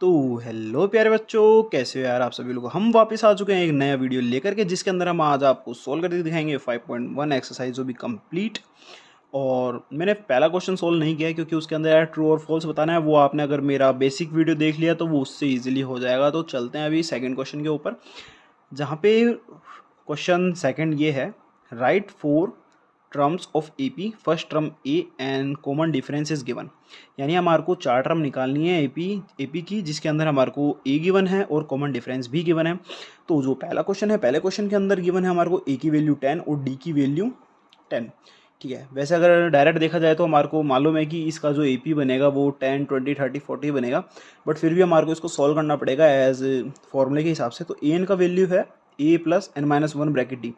तो हेलो प्यारे बच्चों, कैसे हो यार आप सभी लोग। हम वापस आ चुके हैं एक नया वीडियो लेकर के, जिसके अंदर हम आज आपको सॉल्व करके दिखाएंगे 5.1 एक्सरसाइज जो भी कंप्लीट। और मैंने पहला क्वेश्चन सॉल्व नहीं किया है क्योंकि उसके अंदर यार ट्रू और फॉल्स बताना है। वो आपने अगर मेरा बेसिक वीडियो देख लिया तो वो उससे इजीली हो जाएगा। तो चलते हैं अभी सेकंड क्वेश्चन के ऊपर, जहाँ पे क्वेश्चन सेकंड ये है, right four terms of AP, first term A and common difference is given. यानी हमारे को चार टर्म निकालनी है एपी की, जिसके अंदर हमारे को ए गिवन है और कॉमन डिफरेंस भी गिवन है। तो जो पहला क्वेश्चन है, पहले क्वेश्चन के अंदर गिवन है हमारे को ए की वैल्यू 10 और डी की वैल्यू 10। ठीक है, वैसे अगर डायरेक्ट देखा जाए तो हमारे को मालूम है कि इसका जो एपी बनेगा वो 10, 20, 30, 40 बनेगा, बट फिर भी हमारे को इसको सॉल्व करना पड़ेगा एज फॉर्मूले के हिसाब से। तो ए एन का वैल्यू है a plus n minus one bracket d.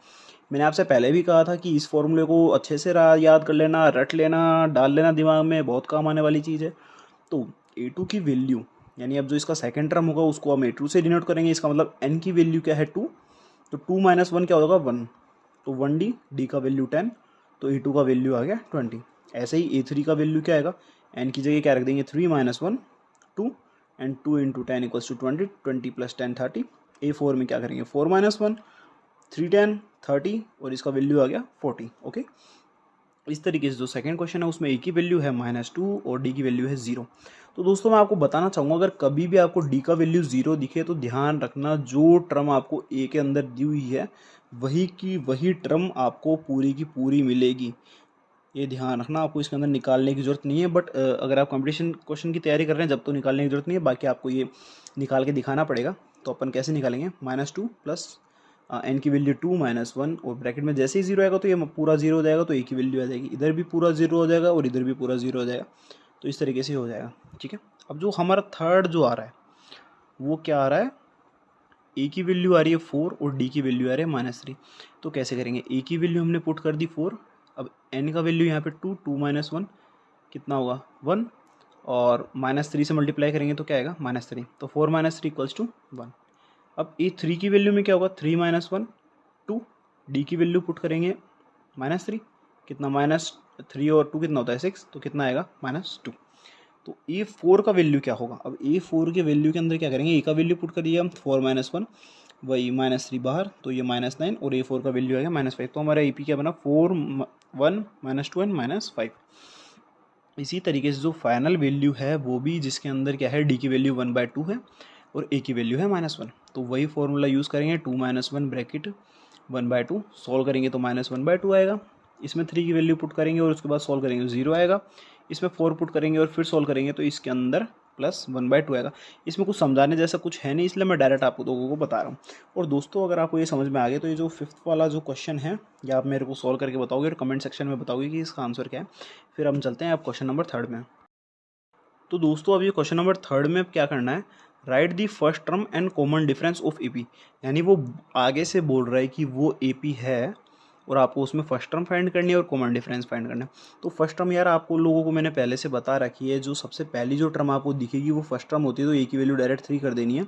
मैंने आपसे पहले भी कहा था कि इस फॉर्मूले को अच्छे से याद कर लेना, रट लेना, डाल लेना दिमाग में, बहुत काम आने वाली चीज़ है। तो a2 की वैल्यू, यानी अब जो इसका सेकंड टर्म होगा उसको हम a2 से डिनोट करेंगे। इसका मतलब n की वैल्यू क्या है 2, तो 2 माइनस वन क्या होगा 1, तो 1d, d का वैल्यू 10, तो a2 का वैल्यू आ गया 20। ऐसे ही a3 का वैल्यू क्या आएगा, n की जगह क्या रख देंगे 3 minus one 2, and 2 into 10 equals to 20, 20 plus 10 30। a4 में क्या करेंगे 4 माइनस वन 3 10 30, और इसका वैल्यू आ गया 40। ओके, इस तरीके से जो सेकंड क्वेश्चन है उसमें ए की वैल्यू है -2 और डी की वैल्यू है 0। तो दोस्तों मैं आपको बताना चाहूँगा, अगर कभी भी आपको डी का वैल्यू 0 दिखे तो ध्यान रखना जो टर्म आपको ए के अंदर दी हुई है वही की वही टर्म आपको पूरी की पूरी मिलेगी। ये ध्यान रखना, आपको इसके अंदर निकालने की ज़रूरत नहीं है। बट अगर आप कंपटीशन क्वेश्चन की तैयारी कर रहे हैं जब तो निकालने की ज़रूरत नहीं है, बाकी आपको ये निकाल के दिखाना पड़ेगा। तो अपन कैसे निकालेंगे, -2 प्लस एन की वैल्यू 2 माइनस वन, और ब्रैकेट में जैसे ही जीरो आएगा तो ये पूरा जीरो हो जाएगा, तो ए की वैल्यू आ जाएगी, इधर भी पूरा जीरो हो जाएगा और इधर भी पूरा जीरो हो जाएगा। तो इस तरीके से हो जाएगा। ठीक है, अब जो हमारा थर्ड जो आ रहा है वो क्या आ रहा है, ए की वैल्यू आ रही है 4 और डी की वैल्यू आ रही है -3। तो कैसे करेंगे, ए की वैल्यू हमने पुट कर दी 4, अब एन का वैल्यू यहाँ पे 2, 2 माइनस वन कितना होगा 1, और -3 से मल्टीप्लाई करेंगे तो क्या आएगा -3, तो 4 माइनस थ्री इक्वल्स टू 1। अब ए थ्री की वैल्यू में क्या होगा 3 माइनस वन 2, डी की वैल्यू पुट करेंगे -3, कितना -3 और 2 कितना होता है 6, तो कितना आएगा -2। तो ए फोर का वैल्यू क्या होगा, अब ए फोर के वैल्यू के अंदर क्या करेंगे, ए का वैल्यू पुट करिए हम 4 माइनस वन, वही -3 बाहर, तो ये -9, और ए फोर का वैल्यू आएगा -5। तो हमारा ए पी क्या बना 4 1 -2 एंड -5। इसी तरीके से जो फाइनल वैल्यू है वो भी, जिसके अंदर क्या है डी की वैल्यू 1/2 है और ए की वैल्यू है -1, तो वही फॉर्मूला यूज़ करेंगे 2 माइनस वन ब्रैकेट 1/2, सॉल्व करेंगे तो -1/2 आएगा। इसमें 3 की वैल्यू पुट करेंगे और उसके बाद सॉल्व करेंगे तो 0 आएगा। इसमें 4 पुट करेंगे और फिर सॉल्व करेंगे तो इसके अंदर +1/2 आएगा। इसमें कुछ समझाने जैसा कुछ है नहीं, इसलिए मैं डायरेक्ट आप लोगों को बता रहा हूँ। और दोस्तों अगर आपको ये समझ में आ गया तो ये जो फिफ्थ वाला जो क्वेश्चन है, या आप मेरे को सॉल्व करके बताओगे और कमेंट सेक्शन में बताओगे कि इसका आंसर क्या है। फिर हम चलते हैं अब क्वेश्चन नंबर थर्ड में। तो दोस्तों अब ये क्वेश्चन नंबर थर्ड में अब क्या करना है, right the first term and common difference of A P. यानी वो आगे से बोल रहा है कि वो ए पी है और आपको उसमें फर्स्ट टर्म फाइंड करनी है और कॉमन डिफरेंस फाइंड करना है। तो फर्स्ट टर्म यार आपको लोगों को मैंने पहले से बता रखी है, जो सबसे पहली जो टर्म आपको दिखेगी वो फर्स्ट टर्म होती है, तो ए की वैल्यू डायरेक्ट 3 कर देनी है।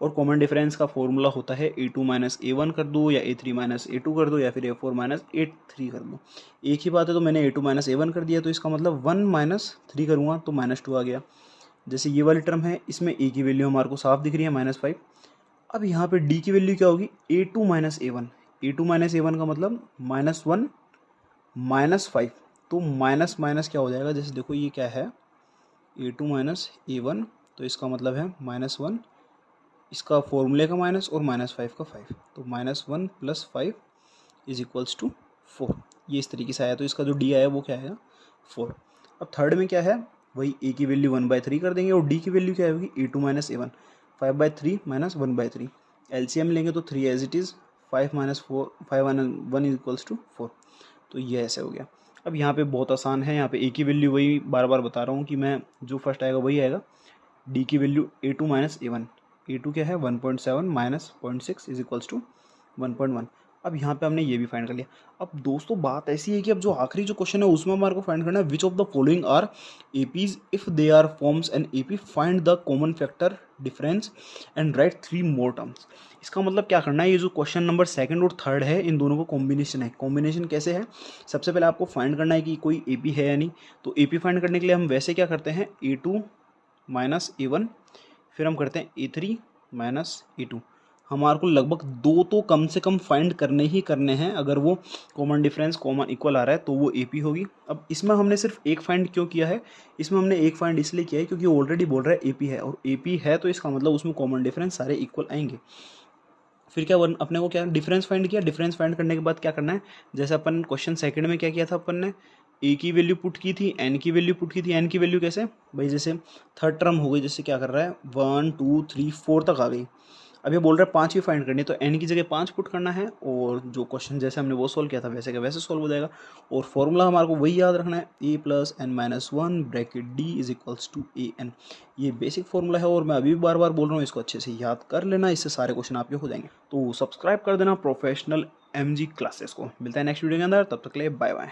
और कॉमन डिफरेंस का फॉर्मूला होता है a2 माइनस a1 कर दो, या a3 माइनस a2 कर दो, या फिर a4 माइनस a3 कर दो। एक ही बात है, तो मैंने a2 माइनस a1 कर दिया, तो इसका मतलब 1 माइनस 3 करूँगा तो -2 आ गया। जैसे ये वाली टर्म है, इसमें ए की वैल्यू हमारे को साफ दिख रही है -5। अब यहाँ पे डी की वैल्यू क्या होगी a2 minus a1, a2 minus a1 का मतलब -1 -5, तो माइनस माइनस क्या हो जाएगा, जैसे देखो ये क्या है a2 माइनस a1, तो इसका मतलब है -1, इसका फॉर्मूले का माइनस और -5 का 5, तो -1 + 5 इज इक्वल्स टू 4। ये इस तरीके से आया, तो इसका जो डी आया वो क्या आएगा 4। अब थर्ड में क्या है, वही ए की वैल्यू 1/3 कर देंगे और डी की वैल्यू क्या होगी a2 minus a1, 5/3 minus 1/3, LCM लेंगे तो 3 as it is, 5 minus 4, 5 minus 1 is equals to 4। तो ये ऐसे हो गया। अब यहाँ पे बहुत आसान है, यहाँ पे ए की वैल्यू वही बार बार बता रहा हूँ कि मैं जो फर्स्ट आएगा वही आएगा। डी की value a2 minus a1, a2 क्या है 1.7 माइनस 0.6 इज इक्वल्स टू 1.1। अब यहाँ पे हमने ये भी फाइंड कर लिया। अब दोस्तों बात ऐसी है कि अब जो आखिरी जो क्वेश्चन है उसमें हमारे को फाइंड करना है which of the following are APs if they are forms an AP, find the common factor difference and write 3 more terms. इसका मतलब क्या करना है, ये जो क्वेश्चन नंबर सेकंड और थर्ड है इन दोनों का कॉम्बिनेशन है। कॉम्बिनेशन कैसे है, सबसे पहले आपको फाइंड करना है कि कोई एपी है या नहीं। तो एपी फाइंड करने के लिए हम वैसे क्या करते हैं, a2 माइनस a1, फिर हम करते हैं A3 माइनस A2। हमारे को लगभग 2 तो कम से कम फाइंड करने ही करने हैं। अगर वो कॉमन डिफरेंस कॉमन इक्वल आ रहा है तो वो AP होगी। अब इसमें हमने सिर्फ एक फाइंड क्यों किया है, इसमें हमने एक फाइंड इसलिए किया है क्योंकि ऑलरेडी बोल रहा है AP है, और AP है तो इसका मतलब उसमें कॉमन डिफरेंस सारे इक्वल आएंगे। फिर क्या अपने को क्या डिफरेंस फाइंड किया, डिफरेंस फाइंड करने के बाद क्या करना है, जैसे अपन क्वेश्चन सेकंड में क्या किया था, अपन ने ए की वैल्यू पुट की थी, एन की वैल्यू पुट की थी। एन की वैल्यू कैसे भाई, जैसे थर्ड टर्म हो गई, जैसे क्या कर रहा है 1 2 3 4 तक आ गई। अब ये बोल रहा है 5 ही फाइंड करनी है, तो एन की जगह 5 पुट करना है, और जो क्वेश्चन जैसे हमने वो सोल्व किया था वैसे का वैसे सोल्व हो जाएगा। और फॉर्मूला हमारे को वही याद रखना है, a plus n minus one bracket d is equals to a n. ये बेसिक फॉर्मूला है और मैं अभी भी बार बार बोल रहा हूँ, इसको अच्छे से याद कर लेना, इससे सारे क्वेश्चन आपके हो जाएंगे। तो सब्सक्राइब कर देना प्रोफेशनल MG क्लासेस को। मिलता है नेक्स्ट वीडियो के अंदर, तब तक के लिए बाय बाय।